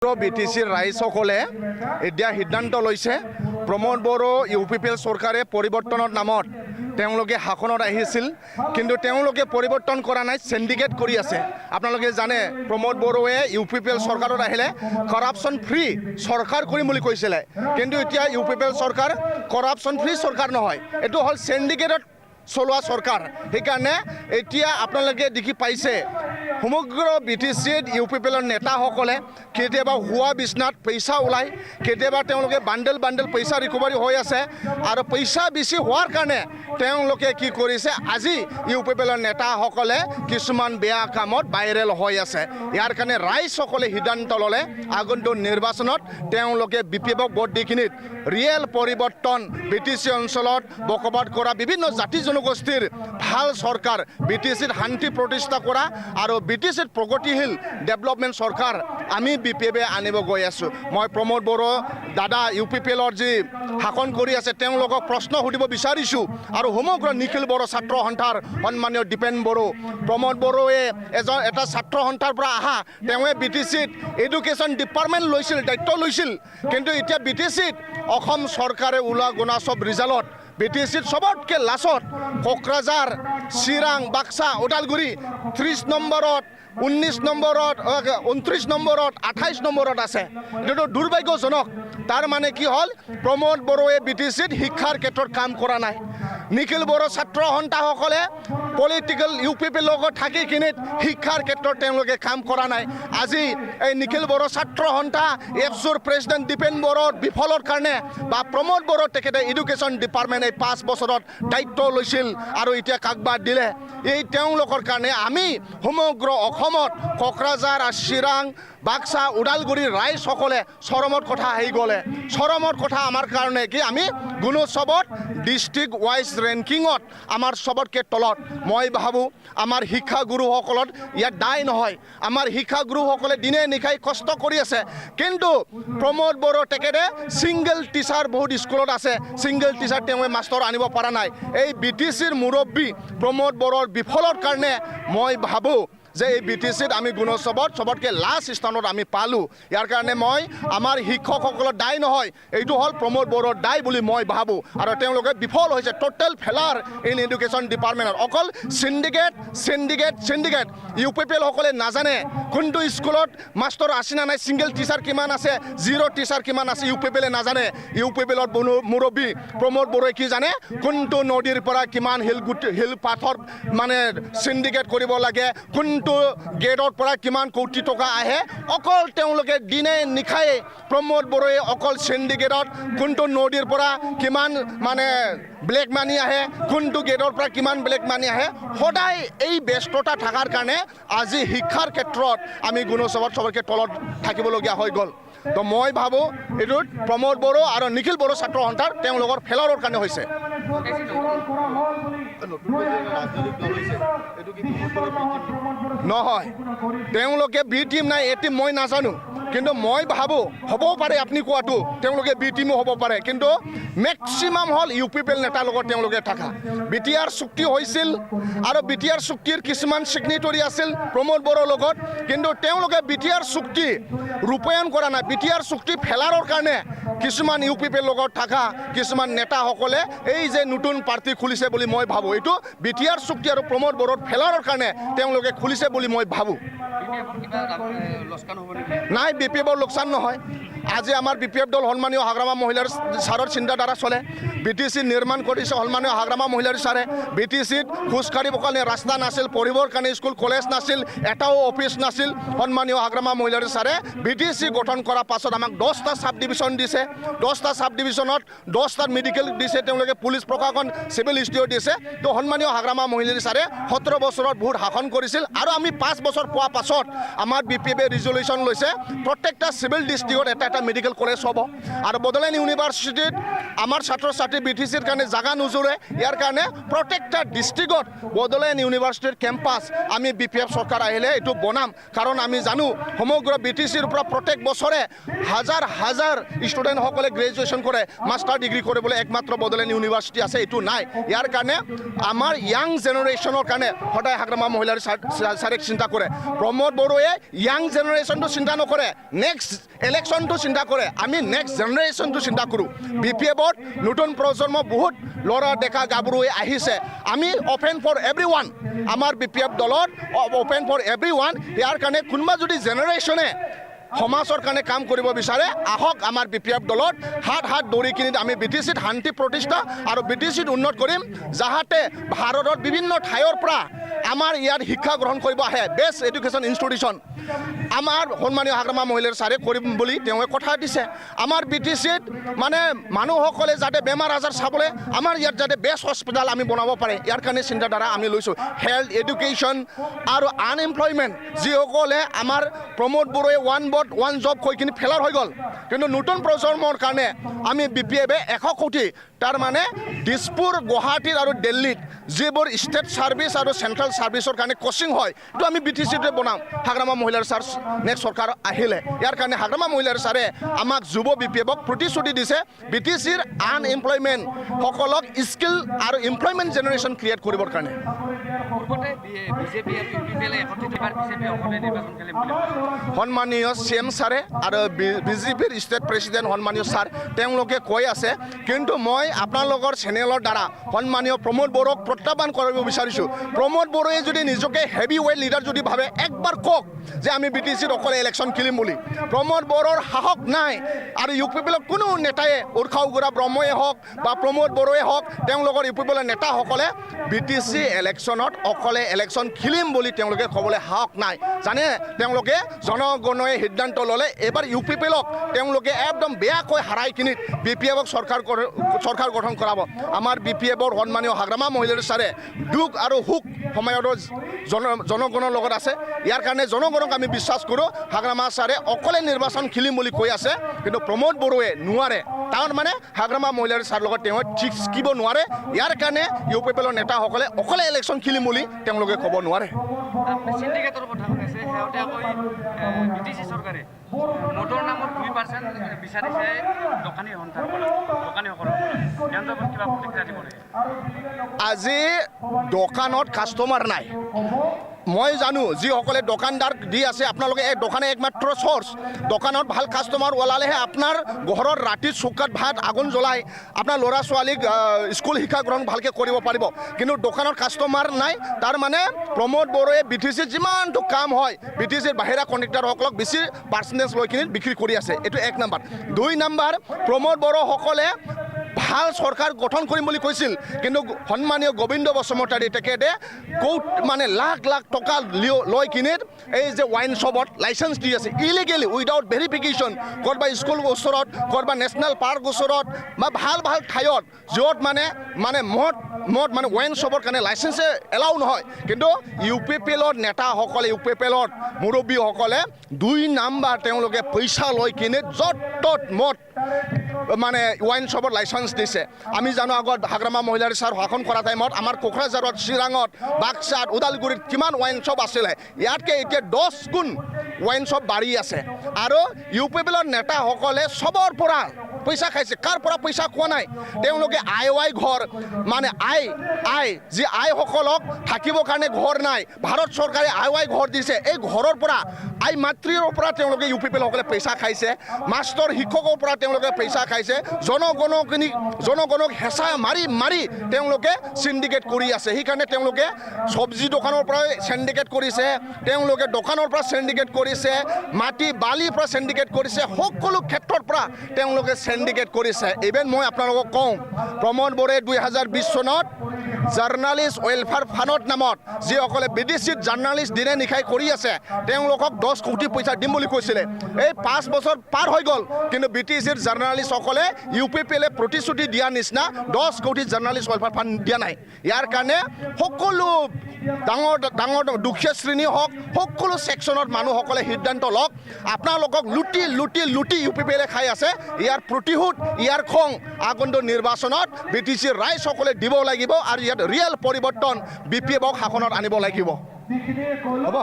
বিটিচিৰ ৰাইজসকলে এতিয়া সিদ্ধান্ত লৈছে প্ৰমোদ বড়ো ইউপিপিএল চৰকাৰে পৰিৱৰ্তনৰ নামত তেওঁলোকে শাসনত আহিছিল কিন্তু তেওঁলোকে পৰিৱৰ্তন কৰা নাই সিন্ডিকেট কৰি আছে। আপোনালোকে জানে প্ৰমোদ বড়োৱে ইউপিপিএল চৰকাৰত আহিলে কৰাপশ্যন ফ্ৰী চৰকাৰ কৰিম বুলি কৈছিলে কিন্তু এতিয়া ইউপিপিএল চৰকাৰ কৰাপশ্যন ফ্ৰী চৰকাৰ নহয়, এইটো হ'ল সিন্ডিকেটত চলোৱা চৰকাৰ। সেইকাৰণে এতিয়া আপোনালোকে দেখি পাইছে সমগ্ৰ বিটিচিত ইউপিপিএলৰ নেতাসকলে কেতিয়াবা হোৱা বিচনাত পইচা ওলায়, কেতিয়াবা তেওঁলোকে বান্ডেল পইচা ৰিকভাৰী হৈ আছে আৰু পইচা বেছি হোৱাৰ কাৰণে তেওঁলোকে কি কৰিছে, আজি ইউপিপিএলৰ নেতাসকলে কিছুমান বেয়া কামত ভাইৰেল হৈ আছে। ইয়াৰ কাৰণে ৰাইজসকলে সিদ্ধান্ত ল'লে আগন্তুক নিৰ্বাচনত তেওঁলোকে বিপিএফক ভোট দি কিনিত ৰিয়েল পৰিৱৰ্তন বিটিচি অঞ্চলত বসবাস কৰা বিভিন্ন জাতি জনগোষ্ঠীৰ ভাল চৰকাৰ বিটিচিত শান্তি প্ৰতিষ্ঠা কৰা আৰু বিটিচিত প্ৰগতিশীল ডেভেলপমেণ্ট চৰকাৰ আমি বিপিএফে আনিব গৈ আছোঁ। মই প্ৰমোদ বড়ো দাদা ইউপিপিএলৰ যি শাসন কৰি আছে তেওঁলোকক প্ৰশ্ন সুধিব বিচাৰিছোঁ আৰু সমগ্ৰ নিখিল বড়ো ছাত্ৰ সন্থাৰ সন্মানীয় দীপেন বড়ো প্ৰমোদ বড়োৱে এটা ছাত্ৰ সন্থাৰ পৰা আহা, তেওঁৱে বিটিচিত এডুকেশ্যন ডিপাৰ্টমেণ্ট লৈছিল, দায়িত্ব লৈছিল কিন্তু এতিয়া বিটিচিত অসম চৰকাৰে ওলোৱা গুণা চব ৰিজাল্টত বিটিচিত সবতকৈ লাষ্টত কোকৰাঝাৰ, চিৰাং, বাক্সা, ওদালগুৰি 30 নম্বৰত, 19 নম্বৰত, 29 নম্বৰত, 28 নম্বৰত আছে। এইটো দুৰ্ভাগ্যজনক। তাৰ মানে কি হ'ল প্ৰমোদ বড়োৱে বিটিচিত শিক্ষাৰ ক্ষেত্ৰত কাম কৰা নাই। নিখিল বড়ো ছাত্ৰ সন্থাসকলে পলিটিকেল ইউপিপিৰ লগত থাকি কিনিত শিক্ষাৰ ক্ষেত্ৰত তেওঁলোকে কাম কৰা নাই। আজি এই নিখিল বড়ো ছাত্ৰ সন্থা এফচুৰ প্ৰেচিডেণ্ট দীপেন বড়োৰ বিফলৰ কাৰণে বা প্ৰমোদ বড়ো তেখেতে এডুকেশ্যন ডিপাৰ্টমেণ্ট এই 5 বছৰত দায়িত্ব লৈছিল আৰু এতিয়া কাকবাদ দিলে। এই তেওঁলোকৰ কাৰণে আমি সমগ্ৰ অসমত কোকৰাঝাৰ, চিৰাং, বাক্সা, ওদালগুৰিৰ ৰাইজসকলে চৰমত কথা আহি গ'লে। চৰমত কথা আমাৰ কাৰণে কি আমি গুণোৎসৱত ডিষ্ট্ৰিক্ট ৱাইজ ৰেংকিঙত আমাৰ চবতকৈ তলত। মই ভাবোঁ আমাৰ শিক্ষাগুৰুসকলত ইয়াত দায় নহয়, আমাৰ শিক্ষাগুৰুসকলে দিনে নিশাই কষ্ট কৰি আছে কিন্তু প্ৰমোদ বড়ো তেখেতে ছিংগল টিচাৰ বহুত স্কুলত আছে, ছিংগল টিচাৰ তেওঁ মাষ্টৰ আনিব পৰা নাই। এই বিটিচিৰ মুৰব্বী প্ৰমোদ বড়োৰ বিফলৰ কাৰণে মই ভাবোঁ যে এই বিটিচিত আমি গুণোৎসৱত চবতকৈ লাষ্ট স্থানত আমি পালোঁ। ইয়াৰ কাৰণে মই আমাৰ শিক্ষকসকলৰ দায় নহয়, এইটো হ'ল প্ৰমোদ বড়োৰ দায় বুলি মই ভাবোঁ আৰু তেওঁলোকে বিফল হৈছে। টোটেল ফেলাৰ ইন এডুকেশ্যন ডিপাৰ্টমেণ্টত অকল চিণ্ডিকেট ইউপিপিএলসকলে নাজানে কোনটো স্কুলত মাষ্টৰ আছে নে নাই, ছিংগল টিচাৰ কিমান আছে, জিৰ' টিচাৰ কিমান আছে ইউপিপিএলে নাজানে। ইউপিপিএলৰ মুৰব্বী প্ৰমোদ বড়োৱে কি জানে, কোনটো নদীৰ পৰা কিমান শিল পাথৰ মানে চিণ্ডিকেট কৰিব লাগে, কোনটো গেটৰ পৰা কিমান কোটি টকা আহে, অকল তেওঁলোকে দিনে নিশাই প্ৰমোদ বড়োৱে অকল চিণ্ডিকেটত কোনটো নদীৰ পৰা কিমান মানে ব্লেক মানি আহে, কোনটো গেটৰ পৰা কিমান ব্লেক মানি আহে, সদায় এই ব্যস্ততা থকাৰ কাৰণে আজি শিক্ষাৰ ক্ষেত্ৰত আমি গুণোৎসৱত চবতকৈ তলত থাকিবলগীয়া হৈ গ'ল। তো মই ভাবোঁ এইটোত প্ৰমোদ বড়ো আৰু নিখিল বড়ো ছাত্ৰ সন্থাৰ তেওঁলোকৰ ফেলাৰৰ কাৰণে হৈছে। নহয়, তেওঁলোকে বি টিম নাই এ টিম মই নাজানো কিন্তু মই ভাবোঁ হ'বও পাৰে আপুনি কোৱাটো তেওঁলোকে বি টিমো হ'ব পাৰে কিন্তু মেক্সিমাম হ'ল ইউপিপিএল নেতাৰ লগত তেওঁলোকে থকা। বিটিআৰ চুক্তি হৈছিল আৰু বিটিআৰ চুক্তিৰ কিছুমান ছিগনেটৰী আছিল প্ৰমোদ বড়োৰ লগত কিন্তু তেওঁলোকে বিটিআৰ চুক্তি ৰূপায়ণ কৰা নাই। বিটিআৰ চুক্তি ফেলাৰৰ কাৰণে কিছুমান ইউপিপিএল লগত থকা কিছুমান নেতাসকলে এই যে নতুন পাৰ্টি খুলিছে বুলি মই ভাবোঁ, এইটো বিটিআৰ চুক্তি আৰু প্ৰমোদ বড়োৰ ফেলাৰৰ কাৰণে তেওঁলোকে খুলিছে বুলি মই ভাবোঁ। নাই, বিপিএফৰ লোকচান নহয়। আজি আমাৰ বিপিএফ দল সন্মানীয় হাগ্ৰামা মহিলাৰ ছাৰৰ চিন্তাধাৰা চলে। বিটিচি নিৰ্মাণ কৰিছে সন্মানীয় হাগ্ৰামা মহিলাৰ ছাৰে। বিটিচিত খোজকাঢ়িব কাৰণে ৰাস্তা নাছিল, পঢ়িবৰ কাৰণে স্কুল কলেজ নাছিল, এটাও অফিচ নাছিল। সন্মানীয় হাগ্ৰামা মহিলাৰ ছাৰে বিটিচি গঠন কৰাৰ পাছত আমাক 10টা চাব ডিভিশ্যন দিছে, 10টা চাব ডিভিশ্যনত 10টা মেডিকেল দিছে, তেওঁলোকে পুলিচ প্ৰশাসন চিভিল ইনষ্টিটিউট দিছে। তো সন্মানীয় হাগ্ৰামা মহিলাৰ ছাৰে 17 বছৰত বহুত শাসন কৰিছিল আৰু আমি 5 বছৰ পোৱাৰ পাছত আমাৰ বিপিএফে ৰিজলিউশ্যন লৈছে প্ৰত্যেকটা চিভিল ডিষ্ট্ৰিক্টত এটা এটা মেডিকেল কলেজ হ'ব আৰু বড়োলেণ্ড ইউনিভাৰ্চিটিত আমাৰ ছাত্ৰ ছাত্ৰী BTCৰ কাৰণে জাগা নোজোৰে ইয়াৰ কাৰণে প্ৰত্যেকটা ডিষ্ট্ৰিক্টত বড়োলেণ্ড ইউনিভাৰ্চিটিৰ কেম্পাছ আমি BPF চৰকাৰ আহিলে এইটো বনাম কাৰণ আমি জানো সমগ্ৰ BTCৰ পৰা প্ৰত্যেক বছৰে হাজাৰ হাজাৰ ষ্টুডেণ্টসকলে গ্ৰেজুৱেশ্যন কৰে মাষ্টাৰ ডিগ্ৰী কৰিবলৈ একমাত্ৰ বড়োলেণ্ড ইউনিভাৰ্চিটি আছে এইটো নাই ইয়াৰ কাৰণে আমাৰ ইয়াং জেনেৰেশ্যনৰ কাৰণে সদায় হাগ্ৰামা মহিলাৰ ছাৰে চিন্তা কৰে প্ৰমোদ বড়োৱে ইয়াং জেনেৰেশ্যনটো চিন্তা নকৰে নেক্সট ইলেকশ্যনটো চিন্তা কৰে আমি নেক্সট জেনেৰেশ্যনটো চিন্তা কৰোঁ BPFত নতুন প্ৰজন্ম বহুত ল'ৰা ডেকা গাভৰুৱে আহিছে আমি অপেন ফৰ এভৰিৱান আমাৰ BPF দলত অপেন ফৰ এভৰিৱান ইয়াৰ কাৰণে কোনোবা যদি জেনেৰেশ্যনে সমাজৰ কাৰণে কাম কৰিব বিচাৰে আহক আমাৰ BPF দলত হাত দৌৰি কিনি আমি BTCত শান্তি প্ৰতিষ্ঠা আৰু BTCত উন্নত কৰিম যাহাতে ভাৰতৰ বিভিন্ন ঠাইৰ পৰা আমাৰ ইয়াত শিক্ষা গ্ৰহণ কৰিব আহে বেষ্ট এডুকেশ্যন ইনষ্টিটিউশ্যন আমাৰ সন্মানীয় হাগ্ৰামা মহিলাৰ ছাৰে কৰিম বুলি তেওঁ কথা দিছে আমাৰ BTCত মানে মানুহসকলে যাতে বেমাৰ আজাৰ চাবলৈ আমাৰ ইয়াত যাতে বেষ্ট হস্পিটেল আমি বনাব পাৰে ইয়াৰ কাৰণে চিন্তাধাৰা আমি লৈছোঁ হেল্থ এডুকেশ্যন আৰু আনএমপ্লয়মেণ্ট যিসকলে আমাৰ প্ৰমোদ বড়োৱে ওৱান জব কৈ কিনি ফেলাৰ হৈ গ'ল কিন্তু নতুন প্ৰজন্মৰ কাৰণে আমি BPFে 100 কোটি তাৰ মানে দিছপুৰ গুৱাহাটীত আৰু দিল্লীত যিবোৰ ষ্টেট ছাৰ্ভিচ আৰু চেণ্ট্ৰেল ছাৰ্ভিচৰ কাৰণে কোচিং হয় এইটো আমি BTCতে বনাম হাগ্ৰামা মহিলাৰ ছাৰ নেক্সট চৰকাৰ আহিলে ইয়াৰ কাৰণে হাগ্ৰামা মহিলাৰ ছাৰে আমাক যুৱ BPFক প্ৰতিশ্ৰুতি দিছে BTCৰ আনএমপ্লয়মেণ্ট সকলক স্কিল আৰু এমপ্লয়মেণ্ট জেনেৰেশ্যন ক্ৰিয়েট কৰিবৰ কাৰণে সন্মানীয় CM ছাৰে আৰু BJPৰ ষ্টেট প্ৰেচিডেণ্ট সন্মানীয় ছাৰ তেওঁলোকে কৈ আছে কিন্তু মই আপোনালোকৰ চেনেলৰ দ্বাৰা সন্মানীয় প্ৰমোদ বড়োক প্ৰত্যাহ্বান কৰিব বিচাৰিছোঁ প্ৰমোদ বড়োৱে যদি নিজকে হেভি ৱেইট লিডাৰ যদি ভাবে একবাৰ কওক যে আমি BTCত অকলে ইলেকশ্যন খেলিম বুলি প্ৰমোদ বড়োৰ সাহস নাই আৰু UPPৰ কোনো নেতাই উৰ্খাও গুৰা ব্ৰহ্মই হওক বা প্ৰমোদ বড়োৱে হওক তেওঁলোকৰ UPPৰ নেতাসকলে BTC ইলেকশ্যনত অকলে ইলেকশ্যন খেলিম বুলি তেওঁলোকে ক'বলৈ সাহস নাই জানে তেওঁলোকে জনগণে সিদ্ধান্ত ল'লে এবাৰ UPPক তেওঁলোকে একদম বেয়াকৈ হাৰাই কিনি BPFক চৰকাৰ গঠন কৰাব আমাৰ BPFৰ সন্মানীয় হাগ্ৰামা মহিলাৰ ছাৰে দুখ আৰু সুখ সময়ত জনগণৰ লগত আছে ইয়াৰ কাৰণে জনগণক আমি বিশ্বাস কৰোঁ হাগ্ৰামা ছাৰে অকলে নিৰ্বাচন খেলিম বুলি কৈ আছে কিন্তু প্ৰমোদ বড়োৱে নোৱাৰে তাৰ মানে হাগ্ৰামা মহিলাৰ ছাৰ লগত তেওঁ ঠিক শিকিব নোৱাৰে ইয়াৰ কাৰণে UPPৰ নেতাসকলে অকলে ইলেকশ্যন খেলিম বুলি তেওঁলোকে ক'ব নোৱাৰে সিন্ডিকেটৰ কথা কৈছে শেহতীয়াকৈ BTC চৰকাৰে নোটৰ নামত 2% বিচাৰিছে দোকানীসকলৰ কিবা প্ৰতিক্ৰিয়া দিব লাগে আজি দোকানত কাষ্টমাৰ নাই মই জানো যিসকলে দোকানদাৰ দি আছে আপোনালোকে এই দোকানে একমাত্ৰ চ'ৰ্চ দোকানত ভাল কাষ্টমাৰ ওলালেহে আপোনাৰ ঘৰৰ ৰাতি চৌকাত ভাত আগুন জ্বলাই আপোনাৰ ল'ৰা ছোৱালীক স্কুল শিক্ষা গ্ৰহণ ভালকৈ কৰিব পাৰিব কিন্তু দোকানত কাষ্টমাৰ নাই তাৰ মানে প্ৰমোদ বড়োৱে BTCত যিমানটো কাম হয় BTCৰ বাহিৰা কণ্ট্ৰেক্টৰসকলক বেছি পাৰ্চেণ্টেজ লৈ কিনি বিক্ৰী কৰি আছে এইটো 1 নম্বৰ 2 নম্বৰ প্ৰমোদ বড়োসকলে ভাল চৰকাৰ গঠন কৰিম বুলি কৈছিল কিন্তু সন্মানীয় গোবিন্দ বসুমতাৰী তেখেতে মানে লাখ টকা লৈ কিনি এই যে ওয়াইন শ্বপত লাইচেন্স দি আছে ইলিগেলি উইদাউট ভেৰিফিকেশ্যন ক'ৰবা স্কুল ওচৰত ক'ৰবা নেশ্যনেল পাৰ্ক ওচৰত বা ভাল ঠাইত য'ত মানে মদ মানে ওয়াইন শ্বপৰ কাৰণে লাইচেন্সে এলাউ নহয় কিন্তু UPPৰ নেতাসকলে UPPৰ মুৰব্বীসকলে 2 নম্বৰ তেওঁলোকে পইচা লৈ কিনি য'ত ত'ত মদ মানে ওয়াইন শ্বপৰ লাইচেন্স দিছে আমি জানো আগত হাগ্ৰামা মহিলাৰ ছাৰ শাসন কৰা টাইমত আমাৰ কোকৰাঝাৰত চিৰাঙত বাক্সাত ওদালগুৰিত কিমান ওয়াইন শ্বপ আছিলে ইয়াতকৈ এতিয়া 10 গুণ ওয়াইন শ্বপ বাঢ়ি আছে আৰু UPPৰ নেতাসকলে চবৰ পৰা পইচা খাইছে কাৰ পৰা পইচা খোৱা নাই তেওঁলোকে আই ঘৰ মানে যি আইসকলক থাকিবৰ কাৰণে ঘৰ নাই ভাৰত চৰকাৰে আই ঘৰ দিছে এই ঘৰৰ পৰা আই মাতৃৰ পৰা তেওঁলোকে UPPসকলে পইচা খাইছে মাষ্টৰ শিক্ষকৰ পৰা তেওঁলোকে পইচা খাইছে জনগণক হেঁচা মাৰি তেওঁলোকে সিন্ডিকেট কৰি আছে সেইকাৰণে তেওঁলোকে চব্জি দোকানৰ পৰা সিন্ডিকেট কৰিছে তেওঁলোকে দোকানৰ পৰা সিন্ডিকেট কৰিছে মাটি বালিৰ পৰা সিন্ডিকেট কৰিছে সকলো ক্ষেত্ৰৰ পৰা তেওঁলোকে সিন্ডিকেট কৰিছে ইভেন মই আপোনালোকক কওঁ প্ৰমোদ বড়োৱে 2020 চনত জাৰ্ণালিষ্ট ৱেলফেয়াৰ ফাণ্ডৰ নামত যিসকলে বিদেশীত জাৰ্ণালিষ্ট দিনে নিশাই কৰি আছে তেওঁলোকক 10 কোটি পইচা দিম বুলি কৈছিলে এই 5 বছৰ পাৰ হৈ গ'ল কিন্তু বিটিচিৰ জাৰ্ণালিষ্টসকলে UPPL প্ৰতিশ্ৰুতি দিয়া নিচিনা 10 কোটি জাৰ্ণালিষ্ট ৱেলফেয়াৰ ফাণ্ড দিয়া নাই ইয়াৰ কাৰণে সকলো ডাঙৰ ডাঙৰ দুখীয়া শ্ৰেণী হওক সকলো ছেকশ্যনৰ মানুহসকলে সিদ্ধান্ত লওক আপোনালোকক লুটি UPPL খাই আছে ইয়াৰ প্ৰতিশোধ ইয়াৰ খং আগন্তুক নিৰ্বাচনত বিটিচিৰ ৰাইজসকলে দিব লাগিব আৰু ইয়াত ৰিয়েল পৰিৱৰ্তন BPF শাসনত আনিব লাগিব হ'ব